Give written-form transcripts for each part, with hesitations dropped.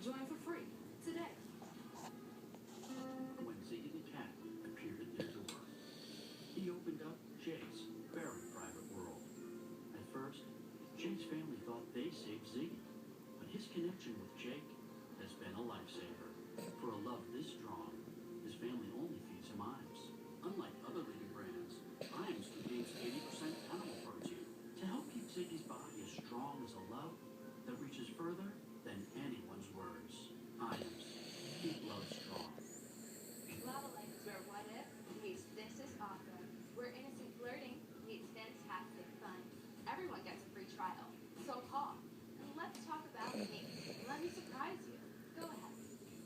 Join for free today. When Ziggy the cat appeared at their door, he opened up Jake's very private world. At first, Jake's family thought they saved Ziggy, but his connection with Jake has been a lifesaver. For a love this strong, his family only feeds him Iams. Unlike other leading brands, Iams contains 80% animal protein to help keep Ziggy's body as strong as a love that reaches further than anyone's words. Iams, keep love strong. Lava Life is where what if meets this is awesome. Where innocent flirting meets fantastic fun. Everyone gets a free trial. So call and let's talk about me. Let me surprise you. Go ahead.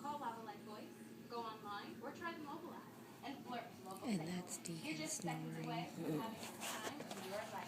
Call Lava Life Voice, go online, or try the mobile app and flirt with local And sales. that's You're Deacon just seconds snoring. away from having the time of your life.